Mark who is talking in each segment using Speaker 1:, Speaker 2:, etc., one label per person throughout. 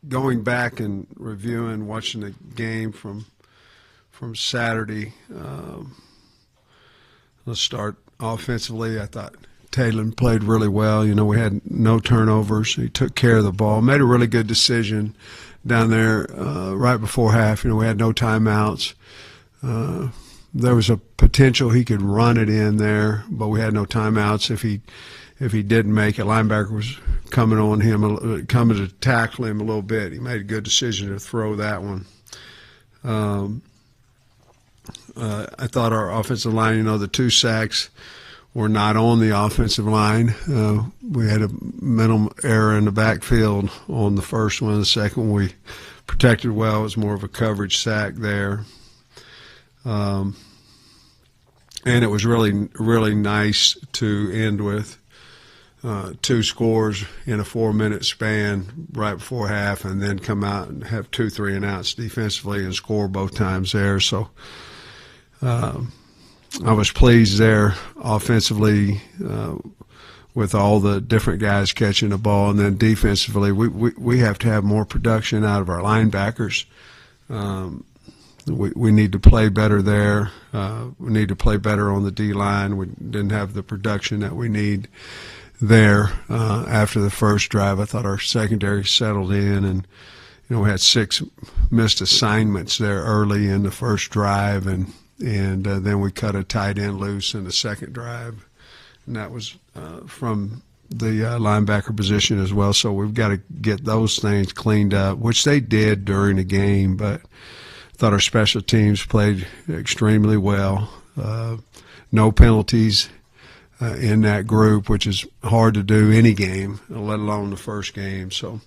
Speaker 1: going back and reviewing, watching the game from Saturday, let's start offensively. I thought Taylor played really well. We had no turnovers. He took care of the ball, made a really good decision down there right before half. We had no timeouts. There was a potential he could run it in there, but we had no timeouts. If he didn't make it, linebacker was coming on him, coming to tackle him a little bit. He made a good decision to throw that one. I thought our offensive line, the 2 sacks were not on the offensive line. We had a mental error in the backfield on the first one. The second one we protected well. It was more of a coverage sack there. And it was really, really nice to end with 2 scores in a 4-minute span right before half, and then come out and have 2 3-and-outs defensively and score both times there. So I was pleased there offensively with all the different guys catching the ball, and then defensively we have to have more production out of our linebackers. We need to play better there. We need to play better on the D-line. We didn't have the production that we need there after the first drive. I thought our secondary settled in, and we had 6 missed assignments there early in the first drive, and then we cut a tight end loose in the second drive, and that was from the linebacker position as well. So we've got to get those things cleaned up, which they did during the game, but I thought our special teams played extremely well. No penalties in that group, which is hard to do any game, let alone the first game. So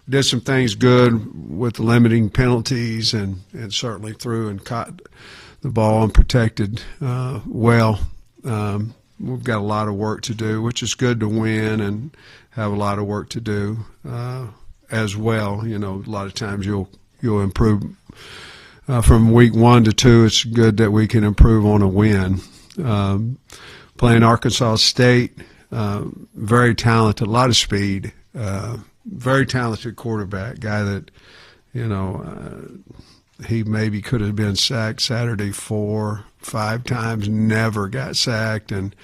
Speaker 1: we did some things good with limiting penalties, and certainly threw and caught the ball and protected well. We've got a lot of work to do, which is good to win and have a lot of work to do as well. A lot of times you'll improve from week 1 to 2. It's good that we can improve on a win. Playing Arkansas State, very talented, a lot of speed, very talented quarterback, guy that, he maybe could have been sacked Saturday 4, 5 times, never got sacked and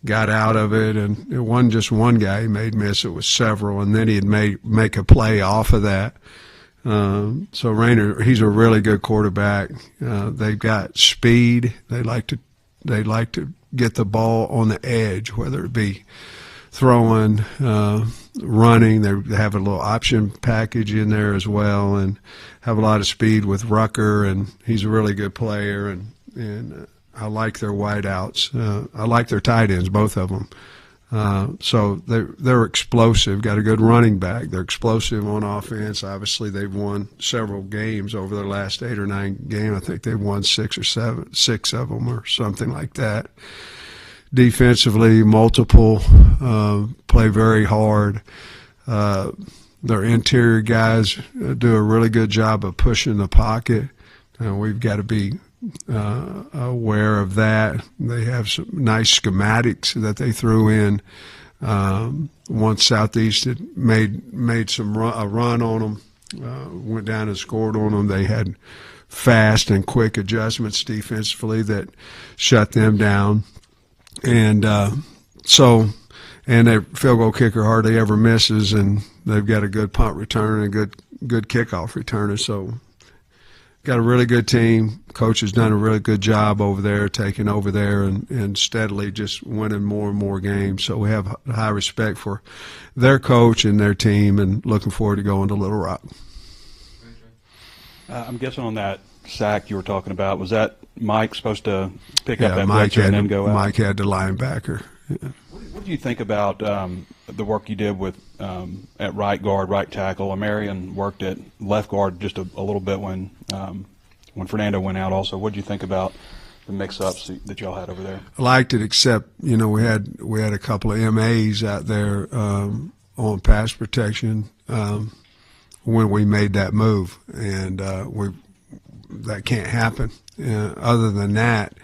Speaker 1: got out of it. And it wasn't just one guy he made miss, it was several, and then he'd make a play off of that. So Rayner, he's a really good quarterback. They've got speed. They like to get the ball on the edge, whether it be throwing, running. They have a little option package in there as well, and have a lot of speed with Rucker, and he's a really good player. And I like their wideouts. I like their tight ends, both of them. So they're explosive, got a good running back. They're explosive on offense. Obviously, they've won several games over their last 8 or 9 games. I think they've won 6 of them or something like that. Defensively, multiple, play very hard. Their interior guys do a really good job of pushing the pocket. We've got to be aware of that. They have some nice schematics that they threw in. Once Southeast had made a run on them, went down and scored on them. They had fast and quick adjustments defensively that shut them down. And and their field goal kicker hardly ever misses, and they've got a good punt return and good kickoff returner. So got a really good team. Coach has done a really good job over there, taking over there and steadily just winning more and more games. So we have high respect for their coach and their team, and looking forward to going to Little Rock.
Speaker 2: I'm guessing on that sack you were talking about, was that Mike supposed to pick up that
Speaker 1: Mike
Speaker 2: blitzer and then go out?
Speaker 1: Mike had the linebacker. Yeah.
Speaker 2: What do you think about the work you did with at right guard, right tackle? Marion worked at left guard just a little bit when Fernando went out also. What did you think about the mix-ups that y'all had over there?
Speaker 1: I liked it, except we had a couple of MAs out there on pass protection when we made that move, and that can't happen. Other than that,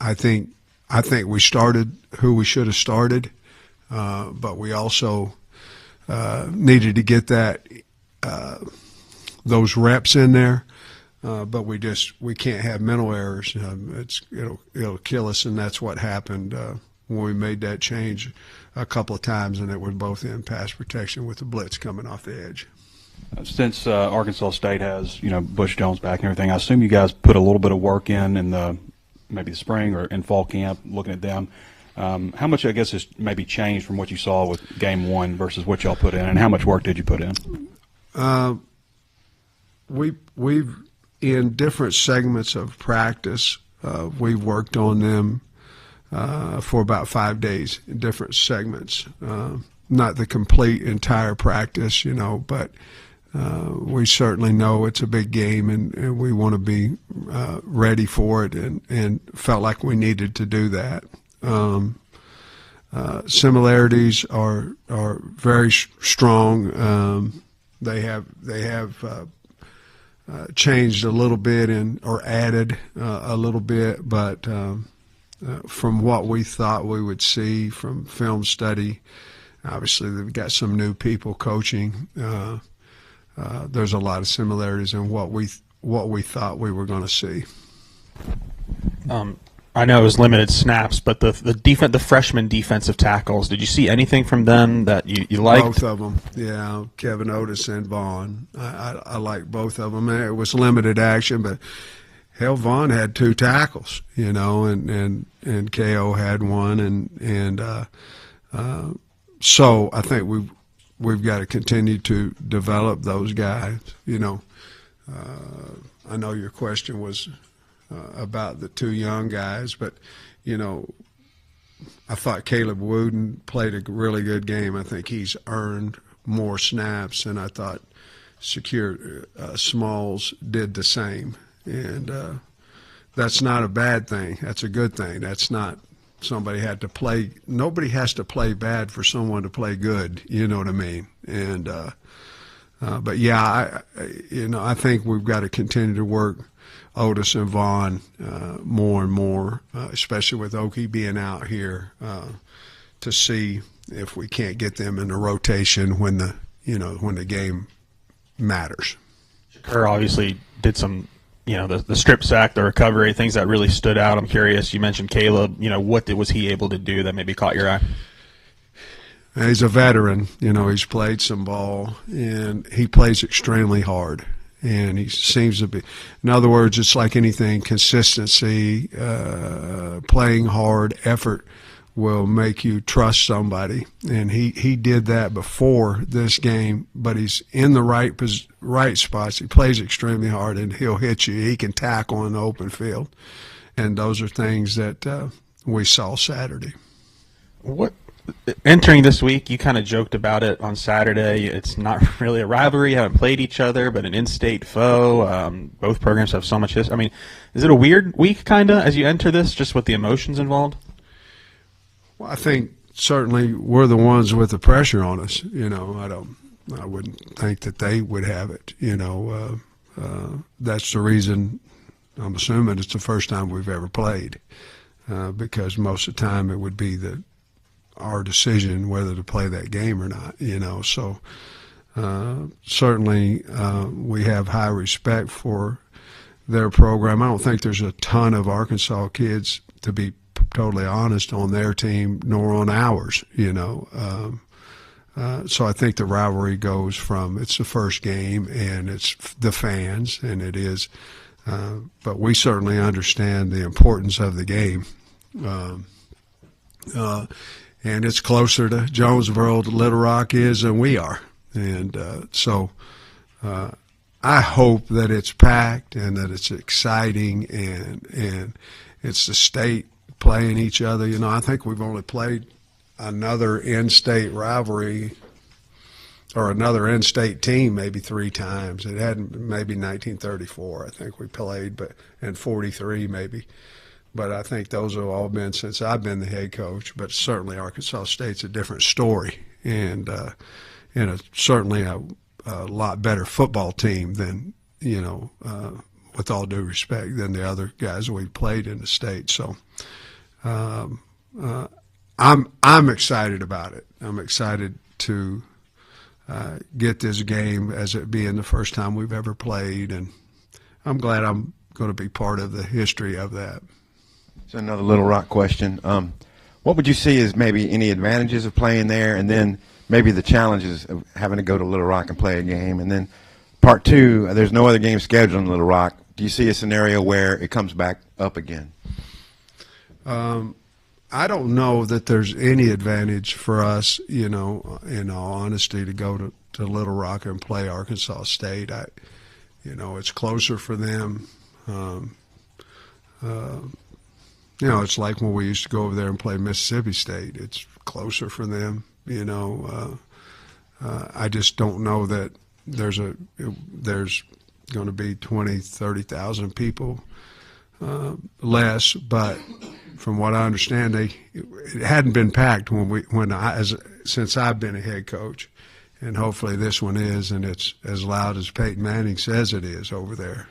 Speaker 1: I think we started who we should have started, but we also needed to get those reps in there. But we can't have mental errors. It'll kill us, and that's what happened when we made that change a couple of times, and it was both in pass protection with the blitz coming off the edge.
Speaker 2: Since Arkansas State has Bush Jones back and everything, I assume you guys put a little bit of work in the maybe the spring or in fall camp, looking at them. How much, I guess, has maybe changed from what you saw with game one versus what y'all put in, and how much work did you put in?
Speaker 1: We've in different segments of practice, we've worked on them for about 5 days in different segments. Not the complete entire practice, but we certainly know it's a big game, and we want to be ready for it, and felt like we needed to do that. Similarities are very strong. They have changed a little bit or added a little bit, but from what we thought we would see from film study, obviously they've got some new people coaching. There's a lot of similarities in what we thought we were going to see.
Speaker 3: I know it was limited snaps, but the freshman defensive tackles, did you see anything from them that you liked?
Speaker 1: Both of them, yeah. Kevin Otis and Vaughn. I like both of them. It was limited action, but hell, Vaughn had 2 tackles, and KO had one, and so I think we've got to continue to develop those guys. I know your question was about the 2 young guys, but I thought Caleb Wooden played a really good game. I think he's earned more snaps, and I thought Smalls did the same. And that's not a bad thing. That's a good thing. That's not somebody had to play. Nobody has to play bad for someone to play good. You know what I mean? And but yeah, I think we've got to continue to work Otis and Vaughn more and more, especially with Okie being out here, to see if we can't get them in the rotation when the game matters.
Speaker 3: Shakur obviously did some, the strip sack, the recovery, things that really stood out. I'm curious. You mentioned Caleb. What was he able to do that maybe caught your eye?
Speaker 1: He's a veteran. He's played some ball, and he plays extremely hard. And he seems to be, in other words, it's like anything, consistency, playing hard, effort will make you trust somebody. And he did that before this game, but he's in the right spots. He plays extremely hard, and he'll hit you. He can tackle in the open field. And those are things that we saw Saturday.
Speaker 3: Entering this week, you kind of joked about it on Saturday. It's not really a rivalry. You haven't played each other, but an in-state foe. Both programs have so much history. I mean, is it a weird week, kind of, as you enter this, just with the emotions involved?
Speaker 1: Well, I think certainly we're the ones with the pressure on us. I wouldn't think that they would have it. That's the reason. I'm assuming it's the first time we've ever played, because most of the time it would be our decision whether to play that game or not, So certainly we have high respect for their program. I don't think there's a ton of Arkansas kids, to be totally honest, on their team nor on ours, So I think the rivalry goes from it's the first game and it's the fans, and it is. But we certainly understand the importance of the game. And it's closer to Jonesboro than Little Rock is than we are. And so I hope that it's packed and that it's exciting and it's the state playing each other. I think we've only played another in-state rivalry or another in-state team maybe 3 times. It hadn't, maybe 1934 I think we played, but and 43 maybe. But I think those have all been since I've been the head coach. But certainly Arkansas State's a different story, and certainly a lot better football team than, with all due respect, than the other guys we played in the state. So I'm excited about it. I'm excited to get this game as it being the first time we've ever played, and I'm glad I'm going to be part of the history of that.
Speaker 4: So another Little Rock question. What would you see as maybe any advantages of playing there, and then maybe the challenges of having to go to Little Rock and play a game? And then part two, there's no other game scheduled in Little Rock. Do you see a scenario where it comes back up again?
Speaker 1: I don't know that there's any advantage for us, in all honesty, to go to Little Rock and play Arkansas State. It's closer for them. It's like when we used to go over there and play Mississippi State. It's closer for them. I just don't know that there's going to be 20, 30,000 people less, but from what I understand, it hadn't been packed since I've been a head coach, and hopefully this one is, and it's as loud as Peyton Manning says it is over there.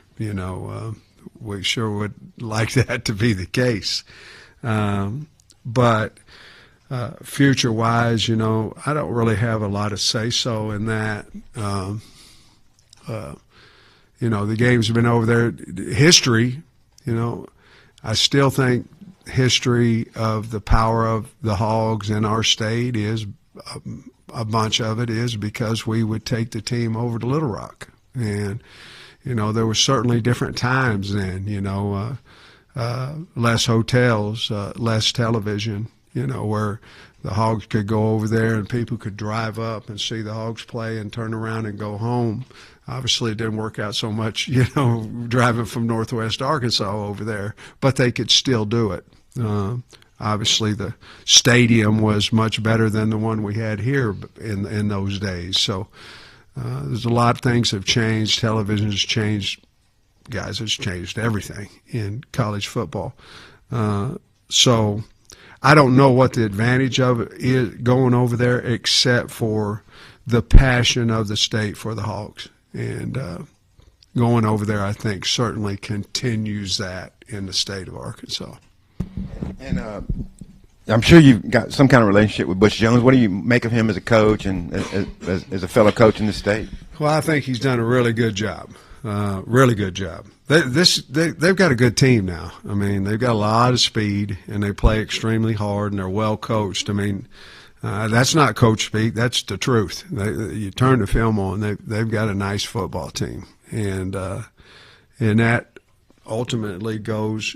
Speaker 1: We sure would like that to be the case, but future-wise, I don't really have a lot of say-so in that. The game's been over there. History, I still think history of the power of the Hogs in our state is a bunch of it is because we would take the team over to Little Rock. And, there were certainly different times then, less hotels, less television, where the Hogs could go over there and people could drive up and see the Hogs play and turn around and go home. Obviously, it didn't work out so much, driving from Northwest Arkansas over there, but they could still do it. Obviously, the stadium was much better than the one we had here in those days. So there's a lot of things have changed. Television has changed. Guys, it's changed everything in college football. So I don't know what the advantage of it is going over there except for the passion of the state for the Hogs. And going over there, I think, certainly continues that in the state of Arkansas.
Speaker 4: And I'm sure you've got some kind of relationship with Butch Jones. What do you make of him as a coach and as a fellow coach in the state?
Speaker 1: Well, I think he's done a really good job. Really good job. They've got a good team now. I mean, they've got a lot of speed, and they play extremely hard, and they're well coached. I mean, that's not coach speak. That's the truth. You turn the film on, they've got a nice football team, and that ultimately goes,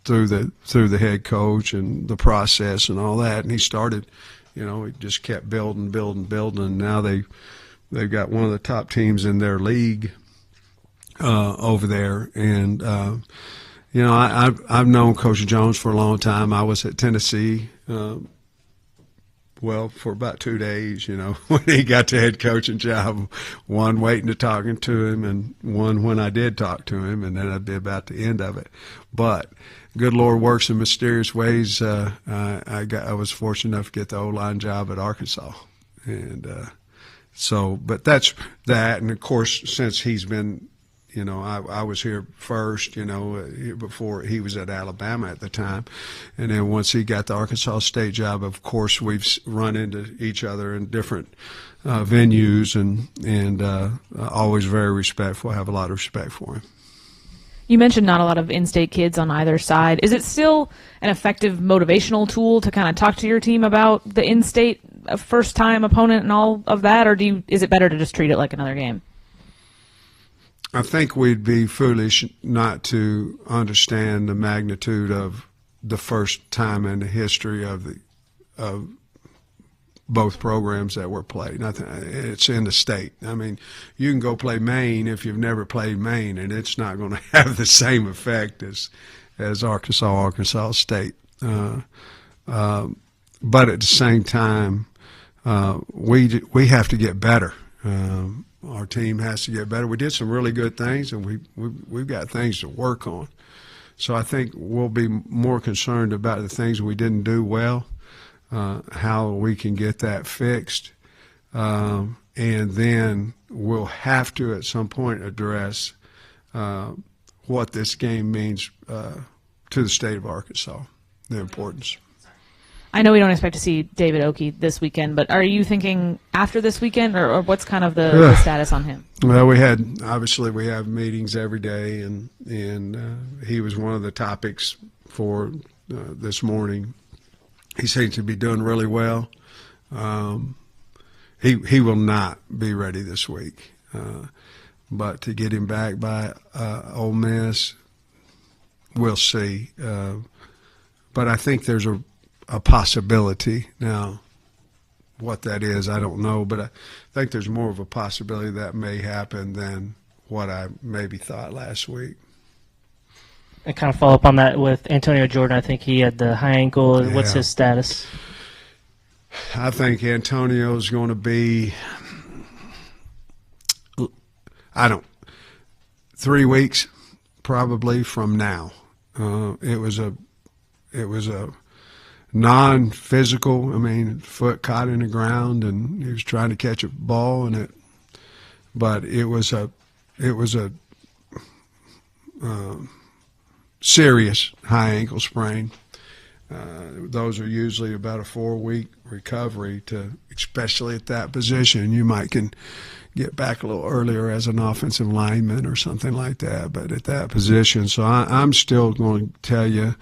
Speaker 1: through the head coach and the process and all that. And he started, he just kept building, and now they've got one of the top teams in their league over there. And I've known Coach Jones for a long time. I was at Tennessee, for about 2 days, when he got the head coaching job, one waiting to talking to him and one when I did talk to him, and then I'd be about the end of it. But good Lord works in mysterious ways. I was fortunate enough to get the O-line job at Arkansas. And but that's that. And, of course, since he's been I was here first, before he was at Alabama at the time. And then once he got the Arkansas State job, of course, we've run into each other in different venues and always very respectful. I have a lot of respect for him.
Speaker 5: You mentioned not a lot of in-state kids on either side. Is it still an effective motivational tool to kind of talk to your team about the in-state first-time opponent and all of that, or is it better to just treat it like another game?
Speaker 1: I think we'd be foolish not to understand the magnitude of the first time in the history of both programs that were played. It's in the state. I mean, you can go play Maine if you've never played Maine, and it's not going to have the same effect as Arkansas State. But at the same time, we have to get better. Our team has to get better. We did some really good things, and we've got things to work on. So I think we'll be more concerned about the things we didn't do well, how we can get that fixed, and then we'll have to at some point address what this game means to the state of Arkansas, the importance.
Speaker 5: I know we don't expect to see David Oakey this weekend, but are you thinking after this weekend, or what's kind of the status on him?
Speaker 1: Well, we have meetings every day, and he was one of the topics for this morning. He seems to be doing really well. He will not be ready this week, but to get him back by Ole Miss, we'll see. But I think there's a possibility. Now, what that is, I don't know, but I think there's more of a possibility that may happen than what I maybe thought last week.
Speaker 6: And kind of follow up on that with Antonio Jordan. I think he had the high ankle.
Speaker 1: Yeah.
Speaker 6: What's his status?
Speaker 1: I think Antonio's going to be, 3 weeks probably from now. It was a non-physical. I mean, foot caught in the ground, and he was trying to catch a ball, but it was a serious high ankle sprain. Those are usually about a 4-week recovery especially at that position. You can get back a little earlier as an offensive lineman or something like that, but at that position. So I'm still going to tell you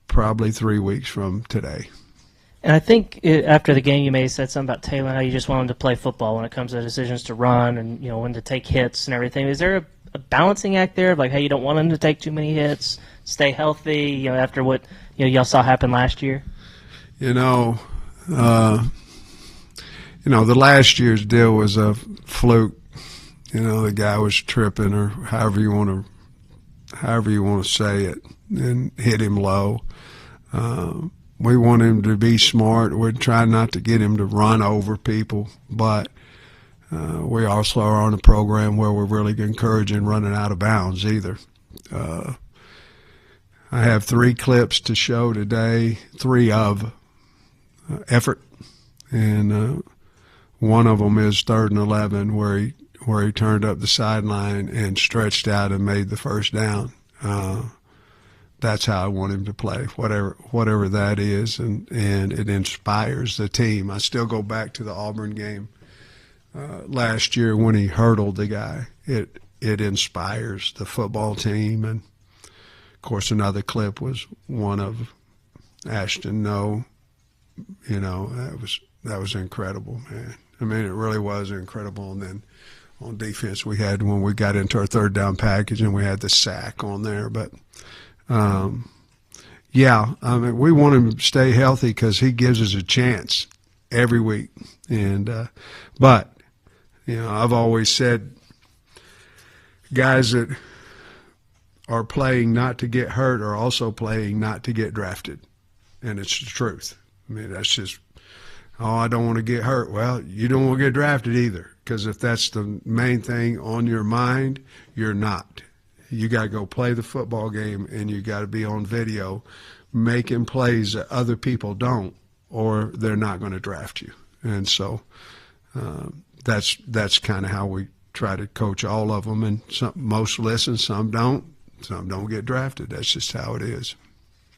Speaker 1: probably 3 weeks from today.
Speaker 6: And I think after the game you may have said something about Taylor, how you just want him to play football when it comes to decisions to run and when to take hits and everything. Is there a balancing act there of like, hey, you don't want him to take too many hits, stay healthy, after what y'all saw happen last year?
Speaker 1: The last year's deal was a fluke. The guy was tripping, or however you want to say it, and hit him low. We want him to be smart. We're trying not to get him to run over people, but we also are on a program where we're really encouraging running out of bounds either. I have 3 clips to show today, 3 of effort, and one of them is 3rd and 11 where he turned up the sideline and stretched out and made the first down. That's how I want him to play, whatever that is, and it inspires the team. I still go back to the Auburn game last year when he hurdled the guy. It inspires the football team, and of course another clip was one of Ashton No. That was incredible, man. I mean, it really was incredible. And then on defense, we had when we got into our 3rd down package, and we had the sack on there. But we want him to stay healthy because he gives us a chance every week. And but I've always said guys that are playing not to get hurt are also playing not to get drafted, and it's the truth. I mean, that's just, I don't want to get hurt. Well, you don't want to get drafted either, because if that's the main thing on your mind, you're not. You got to go play the football game, and you got to be on video making plays that other people don't, or they're not going to draft you. And so that's kind of how we try to coach all of them. And most listen, some don't get drafted. That's just how it is.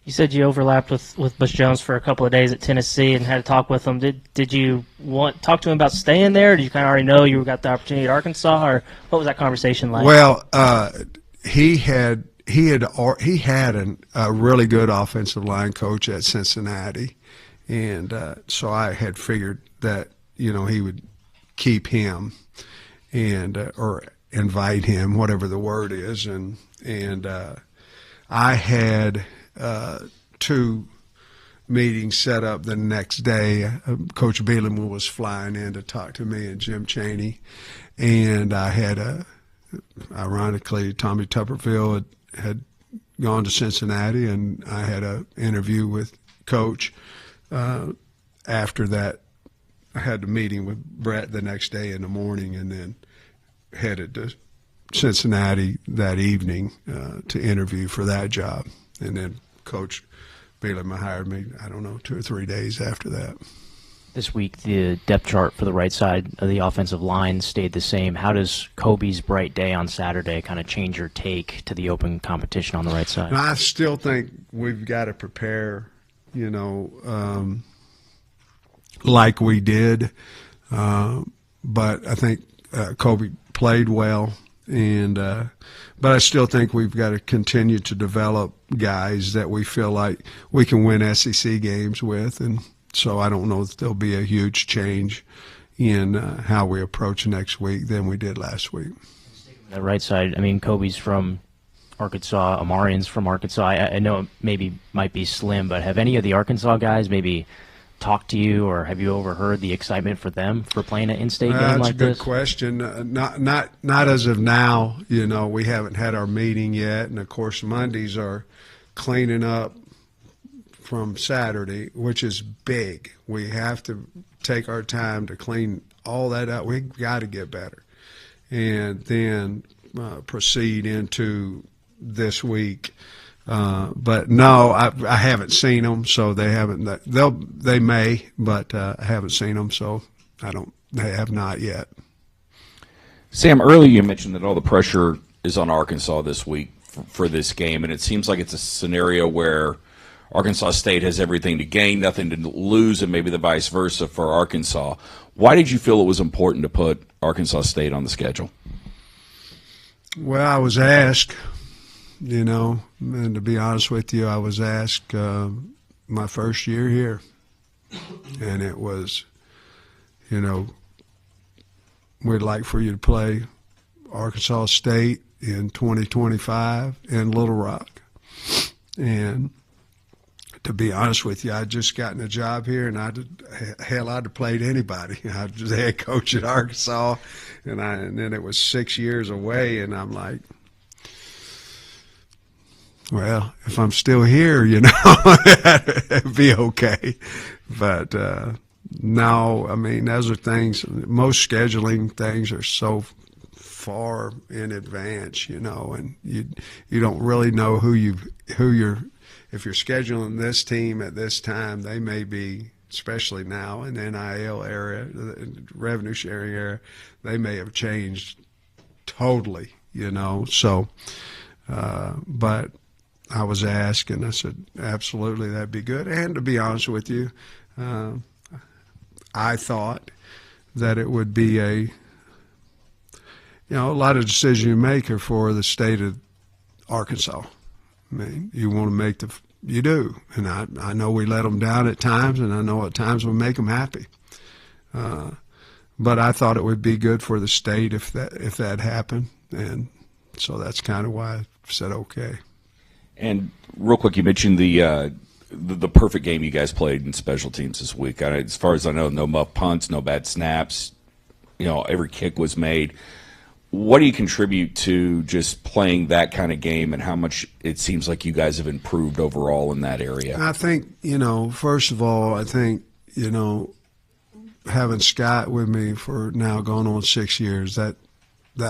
Speaker 6: You said you overlapped with Butch Jones for a couple of days at Tennessee and had to talk with him. Did you talk to him about staying there? Or did you kind of already know you got the opportunity at Arkansas, or what was that conversation like?
Speaker 1: Well, he had a really good offensive line coach at Cincinnati, and so I had figured that he would keep him and or invite him, whatever the word is, and I had 2 meetings set up the next day. Coach Bielema was flying in to talk to me and Jim Chaney, and I had ironically, Tommy Tuberville had gone to Cincinnati, and I had an interview with Coach. After that, I had a meeting with Brett the next day in the morning, and then headed to Cincinnati that evening to interview for that job. And then Coach Bielema hired me, 2 or 3 days after that.
Speaker 7: This week, the depth chart for the right side of the offensive line stayed the same. How does Kobe's bright day on Saturday kind of change your take to the open competition on the right side?
Speaker 1: I still think we've got to prepare, like we did. But I think Kobe played well, and but I still think we've got to continue to develop guys that we feel like we can win SEC games with, and so I don't know if there'll be a huge change in how we approach next week than we did last week.
Speaker 7: The right side, I mean, Kobe's from Arkansas, Amarian's from Arkansas. I know it maybe might be slim, but have any of the Arkansas guys maybe talked to you, or have you overheard the excitement for them for playing an in-state game like this?
Speaker 1: That's a good question. Not as of now. You know, we haven't had our meeting yet, and of course Mondays are cleaning up from Saturday, which is big. We have to take our time to clean all that up. We got to get better, and then proceed into this week. But no, I haven't seen them, so they haven't. They may, but I haven't seen them, so they have not yet.
Speaker 8: Sam, earlier you mentioned that all the pressure is on Arkansas this week for this game, and it seems like it's a scenario where Arkansas State has everything to gain, nothing to lose, and maybe the vice versa for Arkansas. Why did you feel it was important to put Arkansas State on the schedule?
Speaker 1: Well, I was asked, you know, and to be honest with you, I was asked my first year here, and it was, you know, we'd like for you to play Arkansas State in 2025 in Little Rock. And to be honest with you, I'd just gotten a job here, and I'd have played anybody. I was the head coach at Arkansas, and then it was 6 years away, and I'm like, well, if I'm still here, you know, it'd be okay. But no, I mean, those are things. Most scheduling things are so far in advance, you know, and you don't really know who you're. If you're scheduling this team at this time, they may be, especially now in the NIL area, the revenue sharing area, they may have changed totally, you know. So, but I was asked, and I said, absolutely, that'd be good. And to be honest with you, I thought that it would be a lot of decisions you make are for the state of Arkansas. I mean, you want to make you do, and I know we let them down at times, and I know at times we make them happy. But I thought it would be good for the state if that happened, and so that's kind of why I said okay. And
Speaker 8: real quick, you mentioned the perfect game you guys played in special teams this week. As far as I know, no muff punts, no bad snaps. You know, every kick was made. What do you contribute to just playing that kind of game, and how much it seems like you guys have improved overall in that area?
Speaker 1: I think, first of all, I think, having Scott with me for now going on 6 years, that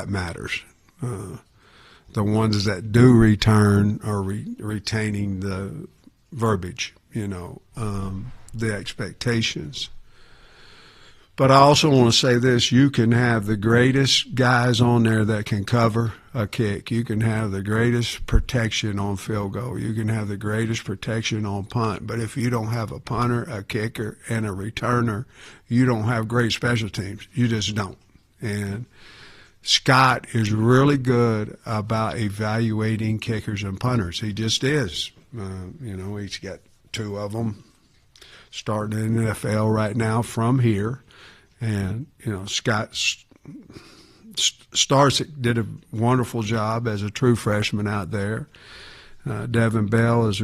Speaker 1: matters. The ones that do return are retaining the verbiage, the expectations. But I also want to say this, you can have the greatest guys on there that can cover a kick. You can have the greatest protection on field goal. You can have the greatest protection on punt. But if you don't have a punter, a kicker, and a returner, you don't have great special teams. You just don't. And Scott is really good about evaluating kickers and punters. He just is. He's got two of them starting in the NFL right now from here. And, Scott Starsick did a wonderful job as a true freshman out there. Devin Bell is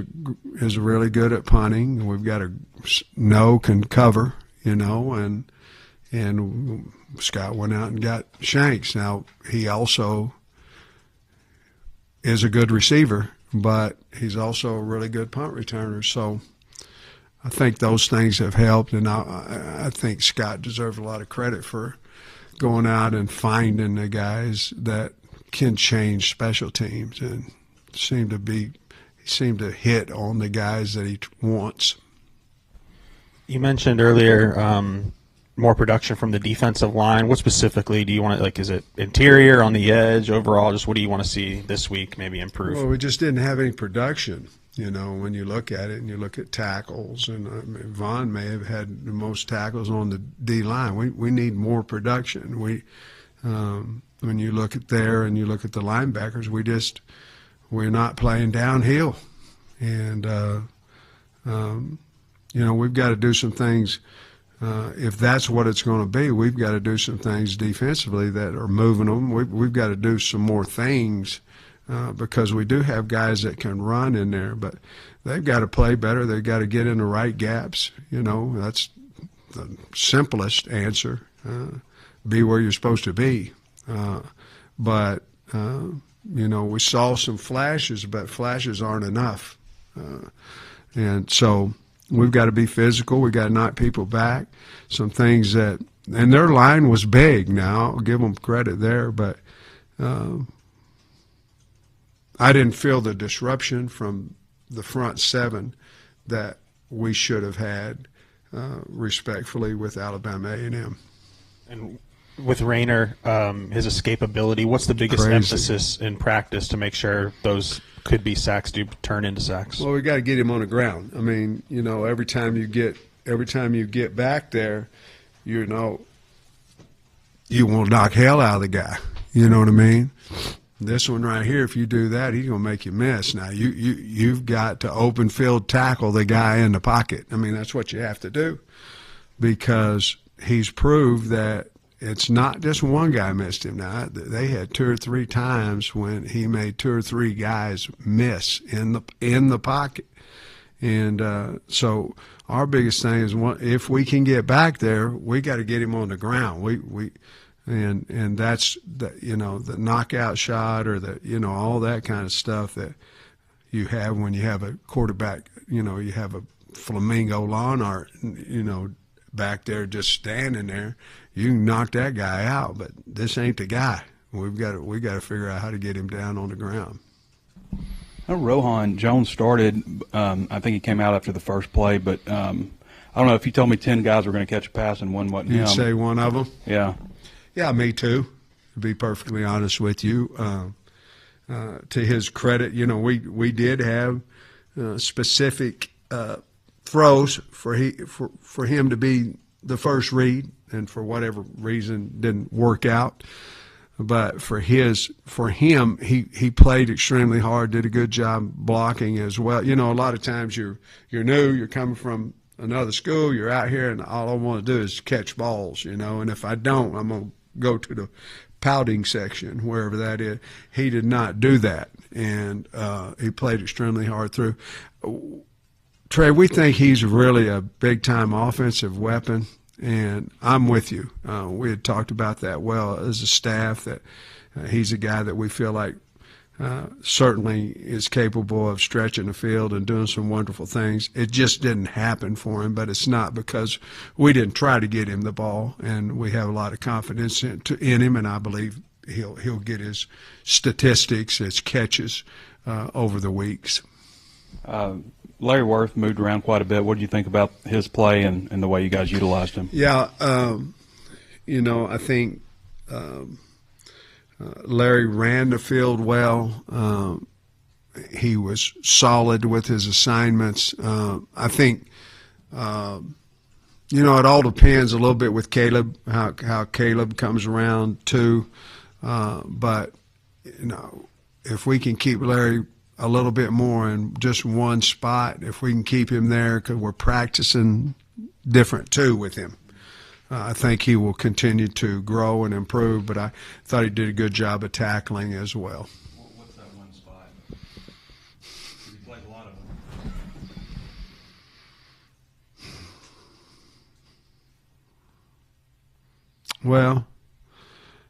Speaker 1: really good at punting. We've got can cover, and Scott went out and got Shanks. Now, he also is a good receiver, but he's also a really good punt returner. So I think those things have helped, and I think Scott deserves a lot of credit for going out and finding the guys that can change special teams, and seem to hit on the guys that he wants.
Speaker 3: You mentioned earlier more production from the defensive line. What specifically do you want to, is it interior, on the edge, overall? Just what do you want to see this week maybe improve?
Speaker 1: Well, we just didn't have any production. when you look at it and you look at tackles, and Vaughn may have had the most tackles on the D line. We need more production. When you look at there and you look at the linebackers, we're not playing downhill, and we've got to do some things. If that's what it's going to be, we've got to do some things defensively that are moving them. We've got to do some more things because we do have guys that can run in there, but they've got to play better. They've got to get in the right gaps. That's the simplest answer. Be where you're supposed to be. But we saw some flashes, but flashes aren't enough. And so we've got to be physical. We've got to knock people back. Some things and their line was big now. I'll give them credit there, but I didn't feel the disruption from the front seven that we should have had, respectfully, with Alabama A&M.
Speaker 3: And with Rayner, his escapability, what's the biggest emphasis in practice to make sure those could be sacks do turn into sacks?
Speaker 1: Well, we got to get him on the ground. I mean, every time you get back there, you will knock hell out of the guy. You know what I mean? This one right here, if you do that, he's going to make you miss. Now, you've got to open field tackle the guy in the pocket. I mean, that's what you have to do because he's proved that it's not just one guy missed him. Now, they had 2 or 3 times when he made 2 or 3 guys miss in the pocket. And so our biggest thing is if we can get back there, we got to get him on the ground. And that's the knockout shot or all that kind of stuff that you have when you have a quarterback. You have a flamingo lawn art. Back there just standing there, you can knock that guy out, but this ain't the guy. We got to figure out how to get him down on the ground.
Speaker 2: Rohan Jones started. I think he came out after the first play, but I don't know if you told me 10 guys were going to catch a pass and one wasn't him.
Speaker 1: You'd say one of them?
Speaker 2: Yeah.
Speaker 1: Yeah, me too, to be perfectly honest with you. To his credit, we did have specific throws for him to be the first read, and for whatever reason didn't work out. But for him, he played extremely hard, did a good job blocking as well. A lot of times you're new, you're coming from another school, you're out here, and all I want to do is catch balls, and if I don't, I'm going to go to the pouting section, wherever that is. He did not do that, and he played extremely hard through. Trey, we think he's really a big-time offensive weapon, and I'm with you. We had talked about that well as a staff, that he's a guy that we feel like certainly is capable of stretching the field and doing some wonderful things. It just didn't happen for him, but it's not because we didn't try to get him the ball, and we have a lot of confidence in him, and I believe he'll get his statistics, his catches over the weeks.
Speaker 2: Larry Worth moved around quite a bit. What do you think about his play and the way you guys utilized him?
Speaker 1: Yeah, I think Larry ran the field well. He was solid with his assignments. I think, it all depends a little bit with Caleb, how Caleb comes around too. But, if we can keep Larry a little bit more in just one spot, if we can keep him there, because we're practicing different too with him, I think he will continue to grow and improve, but I thought he did a good job of tackling as well.
Speaker 2: What's that one spot? He played a lot of them.
Speaker 1: Well,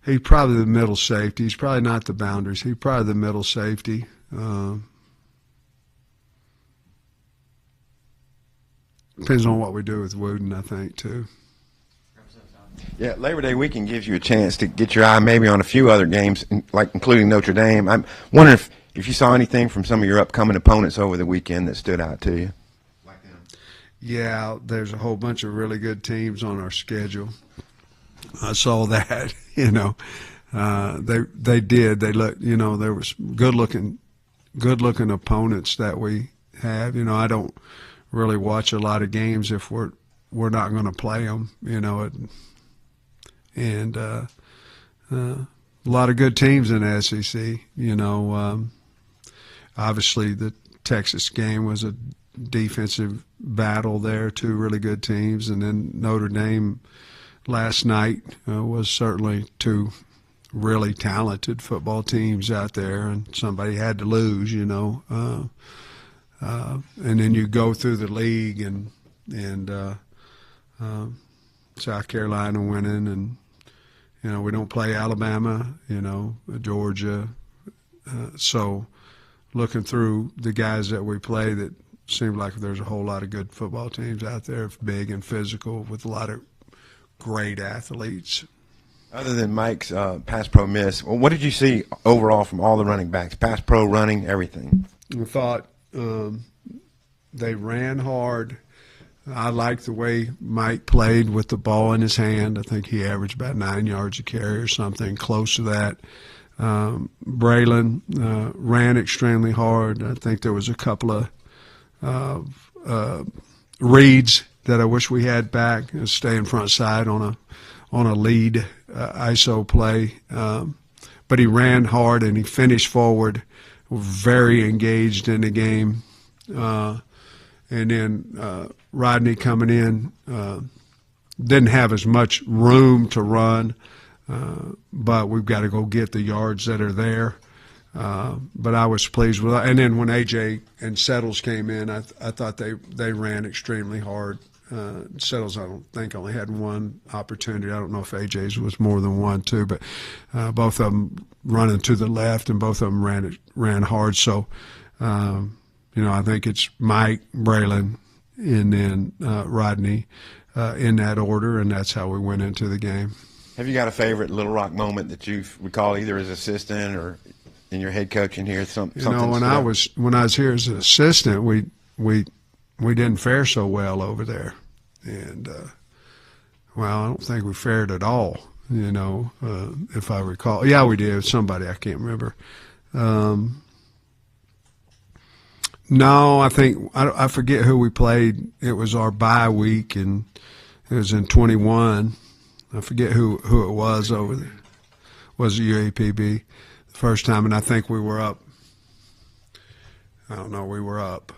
Speaker 1: he's probably the middle safety. He's probably not the boundaries. He's probably the middle safety. Depends on what we do with Wooden, I think, too.
Speaker 4: Yeah, Labor Day weekend gives you a chance to get your eye maybe on a few other games, like including Notre Dame. I'm wondering if you saw anything from some of your upcoming opponents over the weekend that stood out to you.
Speaker 1: Yeah, there's a whole bunch of really good teams on our schedule. I saw that, they did. They looked, there was good looking opponents that we have. I don't really watch a lot of games if we're not going to play them. And a lot of good teams in the SEC. Obviously the Texas game was a defensive battle there, two really good teams, and then Notre Dame last night was certainly two really talented football teams out there, and somebody had to lose, and then you go through the league and South Carolina winning, and we don't play Alabama, Georgia, so looking through the guys that we play, that seems like there's a whole lot of good football teams out there, big and physical, with a lot of great athletes.
Speaker 4: Other than Mike's pass pro miss, what did you see overall from all the running backs? Pass pro, running, everything.
Speaker 1: I thought they ran hard. I liked the way Mike played with the ball in his hand. I think he averaged about 9 yards a carry or something close to that. Braylon ran extremely hard. I think there was a couple of reads that I wish we had back. Stay in front side on a lead ISO play, but he ran hard and he finished forward, very engaged in the game. And then Rodney coming in didn't have as much room to run, but we've got to go get the yards that are there. But I was pleased with it. And then when AJ and Settles came in, I thought they ran extremely hard. Settles, I don't think, only had one opportunity. I don't know if AJ's was more than one, too, but both of them running to the left, and both of them ran hard. So, I think it's Mike, Braylon, and then Rodney in that order, and that's how we went into the game.
Speaker 4: Have you got a favorite Little Rock moment that you recall, either as assistant or in your head coaching here? Something.
Speaker 1: When I was here as an assistant, we didn't fare so well over there, and I don't think we fared at all. If I recall, yeah, we did. Somebody, I can't remember. No, I think I forget who we played. It was our bye week, and it was in 21. I forget who it was over there. Was it UAPB the first time? And I think we were up. I don't know. We were up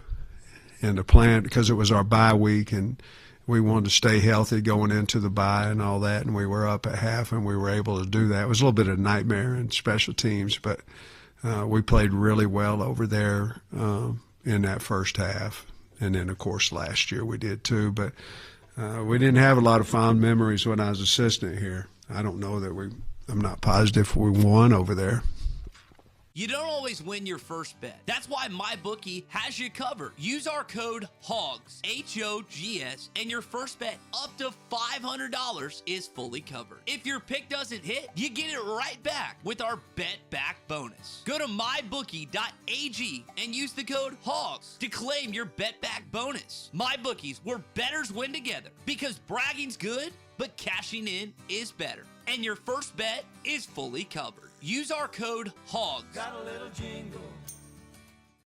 Speaker 1: in the plan because it was our bye week, and we wanted to stay healthy going into the bye and all that. And we were up at half, and we were able to do that. It was a little bit of a nightmare in special teams, but we played really well over there in that first half. And then, of course, last year we did too. But we didn't have a lot of fond memories when I was assistant here. I don't know that I'm not positive we won over there.
Speaker 9: You don't always win your first bet. That's why MyBookie has you covered. Use our code HOGS, H-O-G-S, and your first bet up to $500 is fully covered. If your pick doesn't hit, you get it right back with our Bet Back bonus. Go to mybookie.ag and use the code HOGS to claim your Bet Back bonus. MyBookie's, where bettors win together, because bragging's good, but cashing in is better. And your first bet is fully covered. Use our code HOGS.
Speaker 10: Got a little jingle